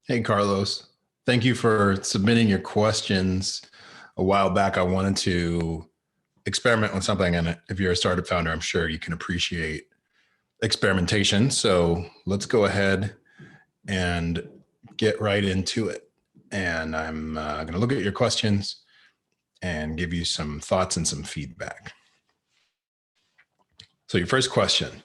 Hey, Carlos. Thank you for submitting your questions. A while back, I wanted to experiment with something. And if you're a startup founder, I'm sure you can appreciate experimentation. So let's go ahead and get right into it. And I'm going to look at your questions and give you some thoughts and some feedback. So your first question: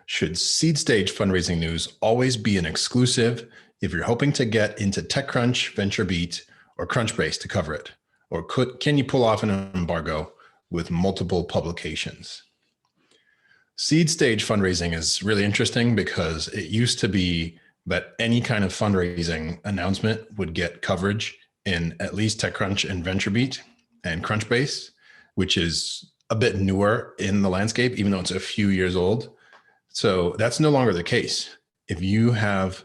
should seed stage fundraising news always be an exclusive if you're hoping to get into TechCrunch, VentureBeat, or Crunchbase to cover it? Or can you pull off an embargo with multiple publications? Seed stage fundraising is really interesting because it used to be that any kind of fundraising announcement would get coverage in at least TechCrunch and VentureBeat and Crunchbase, which is a bit newer in the landscape, even though it's a few years old. So that's no longer the case. If you have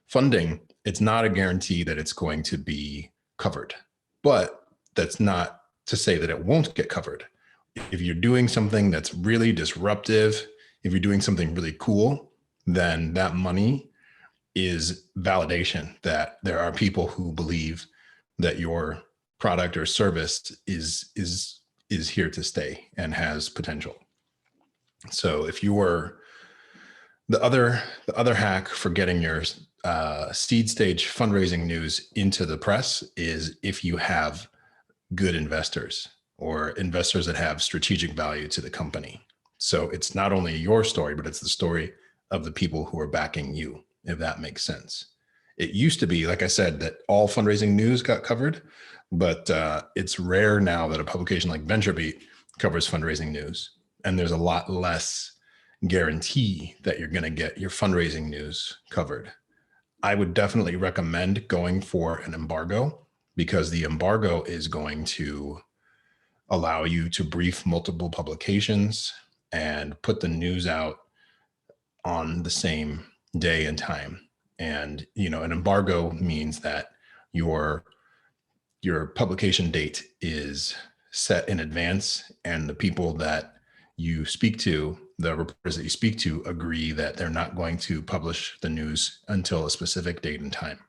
funding, it's not a guarantee that it's going to be covered, but that's not to say that it won't get covered. If you're doing something that's really disruptive, if you're doing something really cool, then that money is validation that there are people who believe that your product or service is here to stay and has potential. So if you were the other hack for getting your seed stage fundraising news into the press is if you have good investors or investors that have strategic value to the company. So it's not only your story, but it's the story of the people who are backing you, if that makes sense. It used to be, like I said, that all fundraising news got covered, but it's rare now that a publication like VentureBeat covers fundraising news. And there's a lot less guarantee that you're going to get your fundraising news covered. I would definitely recommend going for an embargo because the embargo is going to allow you to brief multiple publications and put the news out on the same day and time. And, an embargo means that your publication date is set in advance, and the people that you speak to, the reporters that you speak to, agree that they're not going to publish the news until a specific date and time.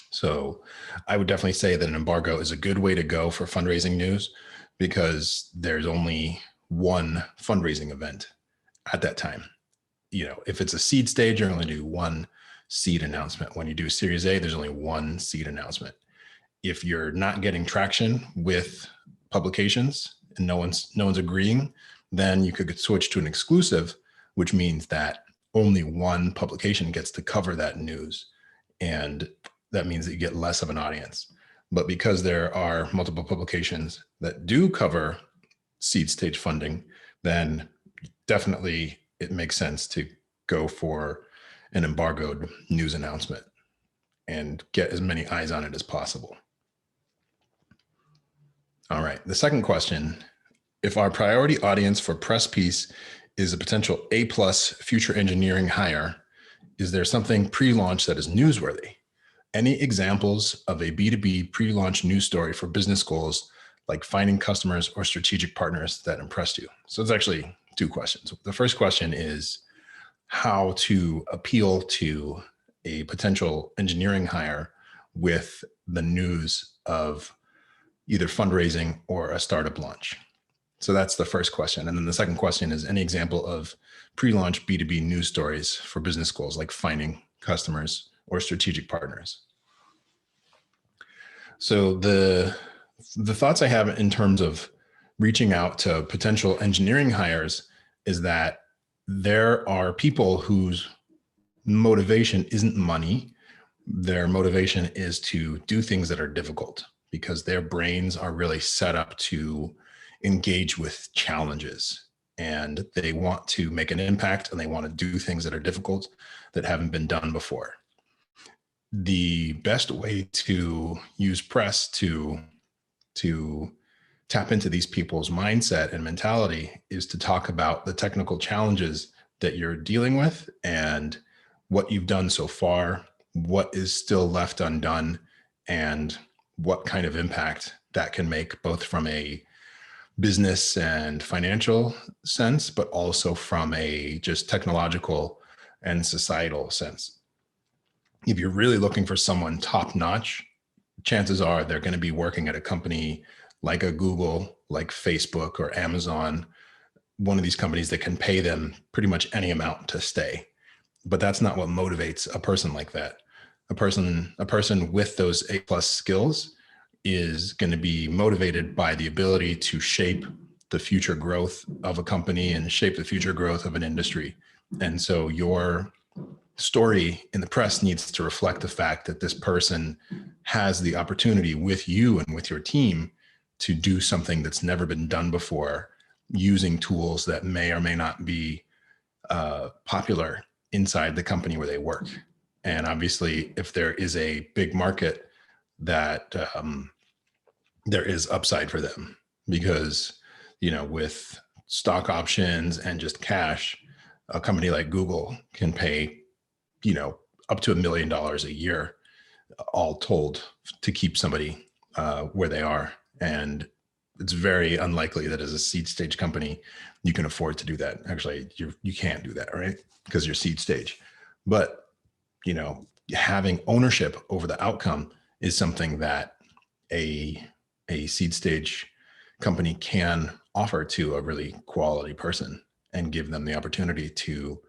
So I would definitely say that an embargo is a good way to go for fundraising news because there's only one fundraising event at that time. If it's a seed stage, you're only do one seed announcement. When you do Series A, there's only one seed announcement. If you're not getting traction with publications and no one's agreeing, then you could switch to an exclusive, which means that only one publication gets to cover that news. And that means that you get less of an audience. But because there are multiple publications that do cover seed stage funding, then definitely it makes sense to go for an embargoed news announcement and get as many eyes on it as possible. All right, the second question: if our priority audience for press piece is a potential A+ future engineering hire, is there something pre-launch that is newsworthy? Any examples of a B2B pre-launch news story for business goals, like finding customers or strategic partners that impressed you? So it's actually two questions. The first question is how to appeal to a potential engineering hire with the news of either fundraising or a startup launch. So that's the first question. And then the second question is any example of pre-launch B2B news stories for business goals, like finding customers or strategic partners. So the thoughts I have in terms of reaching out to potential engineering hires is that there are people whose motivation isn't money. Their motivation is to do things that are difficult because their brains are really set up to engage with challenges, and they want to make an impact and they want to do things that are difficult that haven't been done before. The best way to use press to tap into these people's mindset and mentality is to talk about the technical challenges that you're dealing with and what you've done so far, what is still left undone, and what kind of impact that can make, both from a business and financial sense, but also from a just technological and societal sense. if you're really looking for someone top notch, chances are they're going to be working at a company like a Google, like Facebook or Amazon, one of these companies that can pay them pretty much any amount to stay. But that's not what motivates a person like that. A person with those A+ skills is going to be motivated by the ability to shape the future growth of a company and shape the future growth of an industry. And so your story in the press needs to reflect the fact that this person has the opportunity with you and with your team to do something that's never been done before, using tools that may or may not be popular inside the company where they work. And obviously, if there is a big market, that there is upside for them, because, you know, with stock options and just cash, a company like Google can pay, you know, up to $1 million a year, all told, to keep somebody where they are. And it's very unlikely that as a seed stage company, you can afford to do that. Actually, you can't do that, right? Because you're seed stage. But, you know, having ownership over the outcome is something that a seed stage company can offer to a really quality person and give them the opportunity to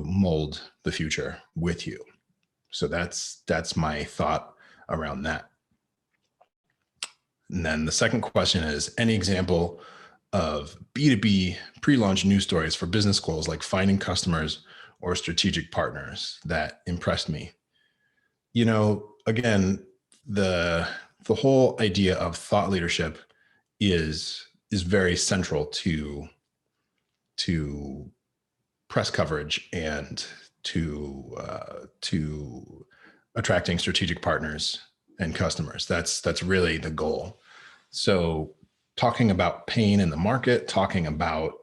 mold the future with you. So that's my thought around that. And then the second question is, any example of B2B pre-launch news stories for business goals, like finding customers or strategic partners, that impressed me? You know, again, the whole idea of thought leadership is very central to press coverage and to attracting strategic partners and customers. That's really the goal. So talking about pain in the market, talking about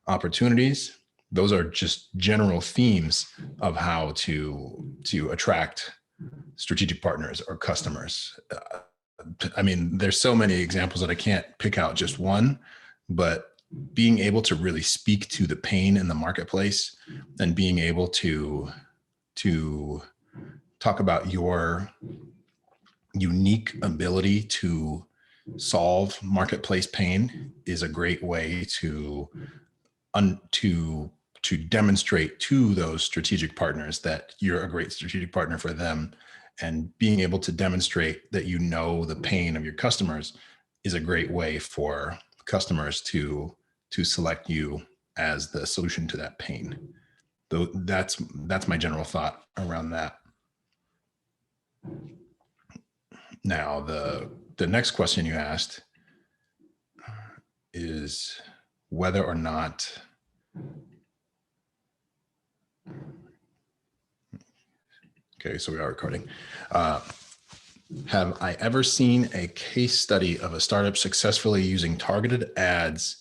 opportunities, those are just general themes of how to attract strategic partners or customers. I mean, there's so many examples that I can't pick out just one, but being able to really speak to the pain in the marketplace and being able to talk about your unique ability to solve marketplace pain is a great way to demonstrate to those strategic partners that you're a great strategic partner for them. And being able to demonstrate that you know the pain of your customers is a great way for customers to select you as the solution to that pain. Though that's my general thought around that. Now, the next question you asked is whether or not okay, so we are recording. Have I ever seen a case study of a startup successfully using targeted ads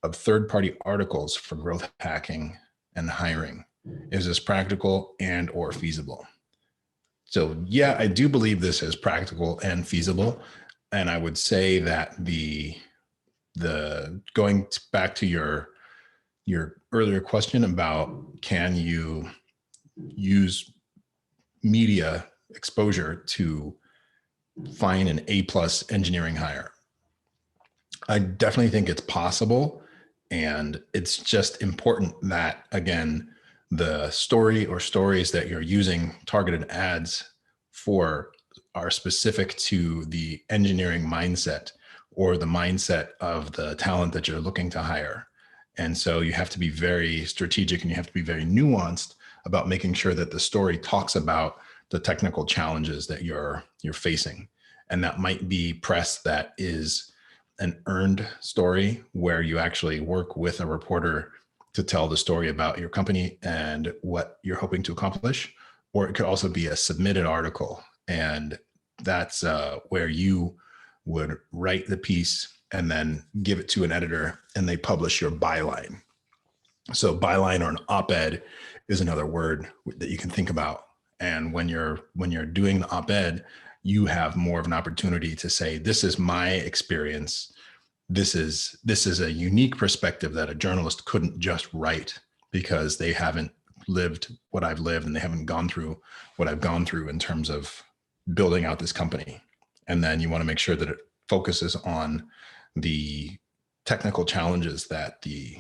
of third-party articles for growth hacking and hiring? Is this practical and or feasible? So yeah, I do believe this is practical and feasible. And I would say that the going back to your earlier question about, can you use media exposure to find an A+ engineering hire? I definitely think it's possible. And it's just important that, again, the story or stories that you're using targeted ads for are specific to the engineering mindset or the mindset of the talent that you're looking to hire. And so you have to be very strategic and you have to be very nuanced about making sure that the story talks about the technical challenges that you're facing. And that might be press that is an earned story where you actually work with a reporter to tell the story about your company and what you're hoping to accomplish. Or it could also be a submitted article. And that's where you would write the piece and then give it to an editor and they publish your byline. So byline or an op-ed is another word that you can think about. And when you're doing the op-ed, you have more of an opportunity to say, this is my experience. This is a unique perspective that a journalist couldn't just write because they haven't lived what I've lived and they haven't gone through what I've gone through in terms of building out this company. And then you want to make sure that it focuses on the technical challenges that the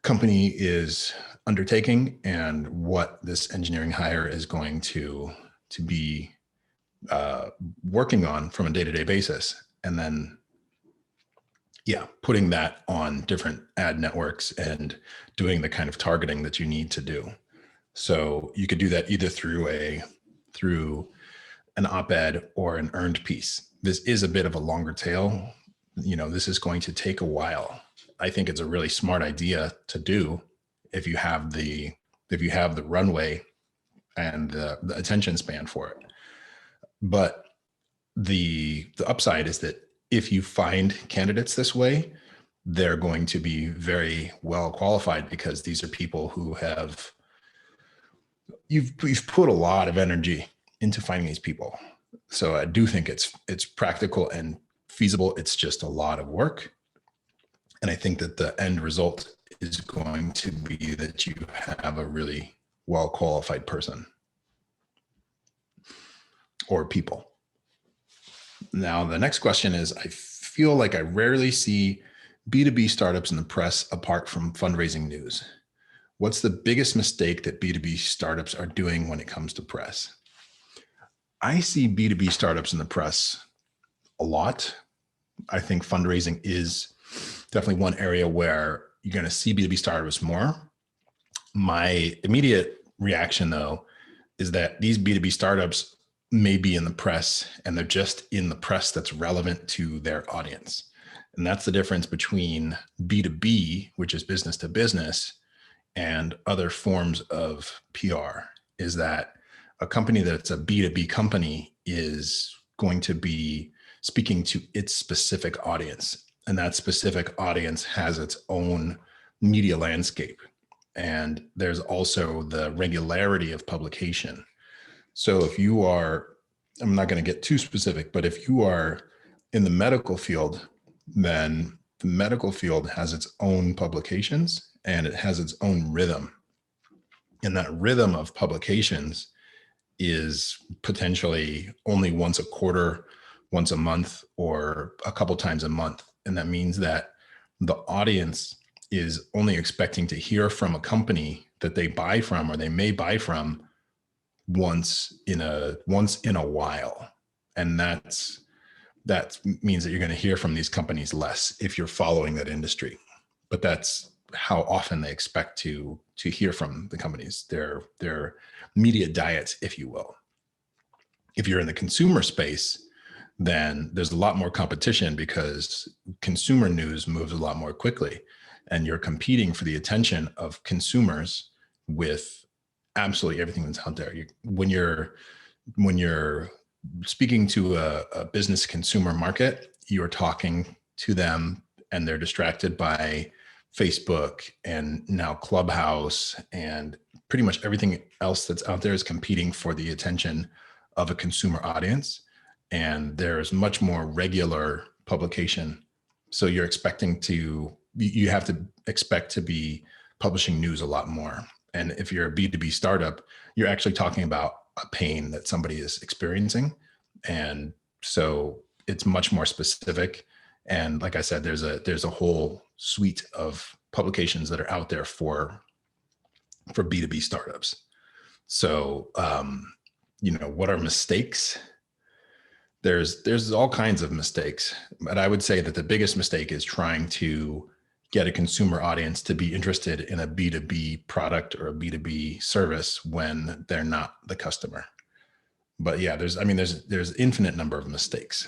company is undertaking and what this engineering hire is going to be working on from a day-to-day basis. And then, yeah, putting that on different ad networks and doing the kind of targeting that you need to do. So you could do that either through an op-ed or an earned piece. This is a bit of a longer tail. This is going to take a while. I think it's a really smart idea to do if you have the runway and the attention span for it. But the upside is that if you find candidates this way, they're going to be very well qualified, because these are people who you've put a lot of energy into finding these people. So I do think it's practical and feasible. It's just a lot of work. And I think that the end result is going to be that you have a really well qualified person or people. Now, the next question is, I feel like I rarely see B2B startups in the press apart from fundraising news. What's the biggest mistake that B2B startups are doing when it comes to press? I see B2B startups in the press a lot. I think fundraising is definitely one area where you're going to see B2B startups more. My immediate reaction, though, is that these B2B startups may be in the press, and they're just in the press that's relevant to their audience. And that's the difference between B2B, which is business to business, and other forms of PR, is that a company that's a B2B company is going to be speaking to its specific audience. And that specific audience has its own media landscape. And there's also the regularity of publication. So if you are, I'm not going to get too specific, but if you are in the medical field, then the medical field has its own publications and it has its own rhythm. And that rhythm of publications is potentially only once a quarter, once a month, or a couple times a month. And that means that the audience is only expecting to hear from a company that they buy from, or they may buy from, once in a while. And that means that you're going to hear from these companies less if you're following that industry. But that's how often they expect to hear from the companies, their media diets, if you will. If you're in the consumer space, then there's a lot more competition, because consumer news moves a lot more quickly, and you're competing for the attention of consumers with absolutely everything that's out there. When you're speaking to a business consumer market, you're talking to them and they're distracted by Facebook and now Clubhouse, and pretty much everything else that's out there is competing for the attention of a consumer audience. And there's much more regular publication. So you have to expect to be publishing news a lot more. And if you're a B2B startup, you're actually talking about a pain that somebody is experiencing. And so it's much more specific. And like I said, there's a whole suite of publications that are out there for B2B startups. So, what are mistakes? There's all kinds of mistakes, but I would say that the biggest mistake is trying to get a consumer audience to be interested in a B2B product or a B2B service when they're not the customer. But yeah, there's infinite number of mistakes.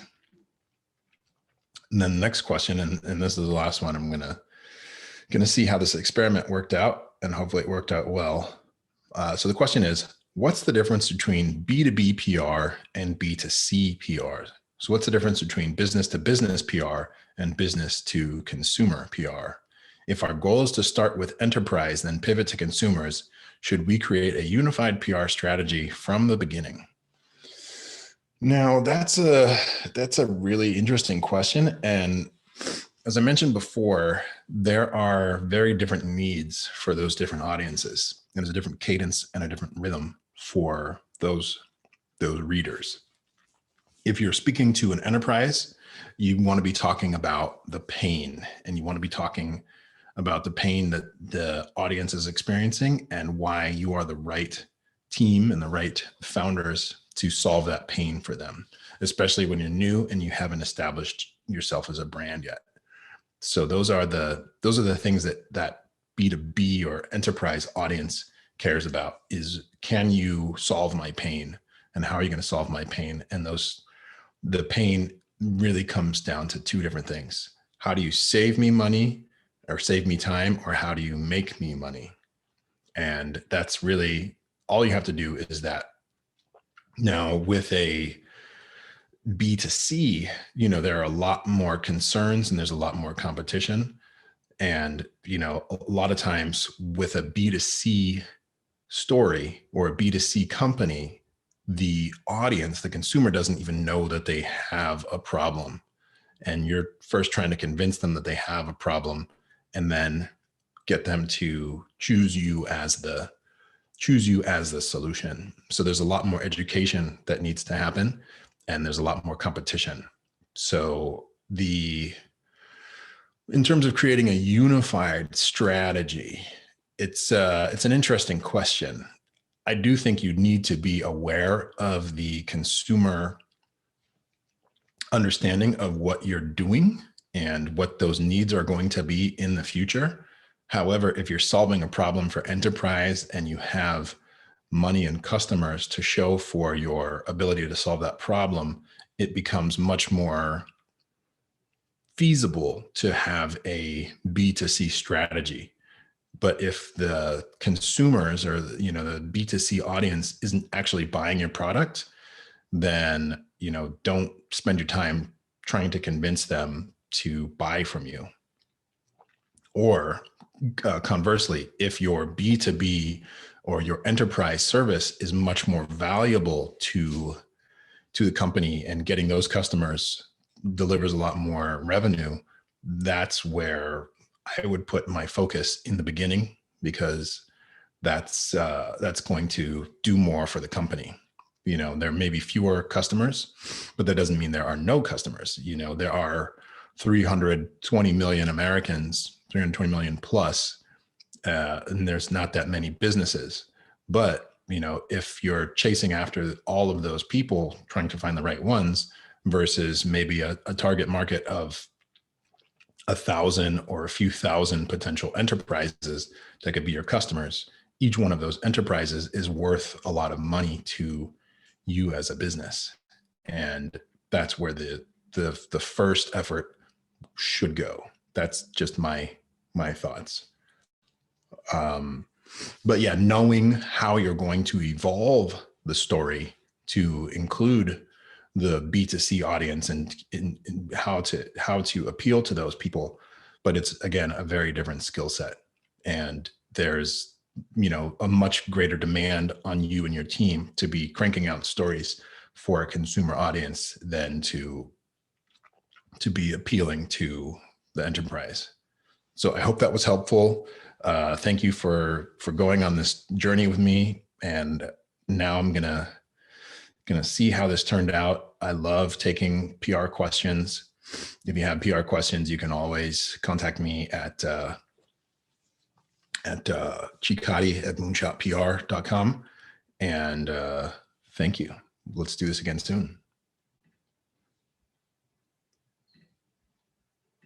And then the next question, and this is the last one, I'm gonna see how this experiment worked out, and hopefully it worked out well. So the question is, what's the difference between B2B PR and B2C PR? So what's the difference between business to business PR and business to consumer PR? If our goal is to start with enterprise, then pivot to consumers, should we create a unified PR strategy from the beginning? Now, that's a really interesting question. And as I mentioned before, there are very different needs for those different audiences. There's a different cadence and a different rhythm for those readers. If you're speaking to an enterprise, you want to be talking about the pain, and you want to be talking about the pain that the audience is experiencing and why you are the right team and the right founders to solve that pain for them, especially when you're new and you haven't established yourself as a brand yet. So those are the things that B2B or enterprise audience cares about, is, can you solve my pain, and how are you going to solve my pain? And the pain really comes down to two different things. How do you save me money or save me time, or how do you make me money? And that's really all you have to do is that. Now with a B2C, there are a lot more concerns and there's a lot more competition. And, a lot of times with a B2C story or a B2C company, the audience, the consumer, doesn't even know that they have a problem. And you're first trying to convince them that they have a problem, and then get them to choose you as the solution. So there's a lot more education that needs to happen, and there's a lot more competition. So in terms of creating a unified strategy, it's an interesting question. I do think you need to be aware of the consumer understanding of what you're doing and what those needs are going to be in the future. However, if you're solving a problem for enterprise and you have money and customers to show for your ability to solve that problem, it becomes much more feasible to have a B2C strategy. But if the consumers or the B2C audience isn't actually buying your product, then don't spend your time trying to convince them to buy from you. Or conversely, if your B2B or your enterprise service is much more valuable to the company, and getting those customers delivers a lot more revenue, that's where I would put my focus in the beginning, because that's going to do more for the company. There may be fewer customers, but that doesn't mean there are no customers. There are 320 million Americans, 320 million plus, and there's not that many businesses. But if you're chasing after all of those people, trying to find the right ones, versus maybe a target market of 1,000 or a few thousand potential enterprises that could be your customers, each one of those enterprises is worth a lot of money to you as a business. And that's where the first effort should go. That's just my thoughts. But yeah, knowing how you're going to evolve the story to include the B2C audience and in how to appeal to those people. But it's, again, a very different skill set. And there's, a much greater demand on you and your team to be cranking out stories for a consumer audience than to be appealing to the enterprise. So I hope that was helpful. Thank you for going on this journey with me. And now I'm gonna see how this turned out. I love taking PR questions. If you have PR questions, you can always contact me at chikati@moonshotpr.com. And thank you. Let's do this again soon.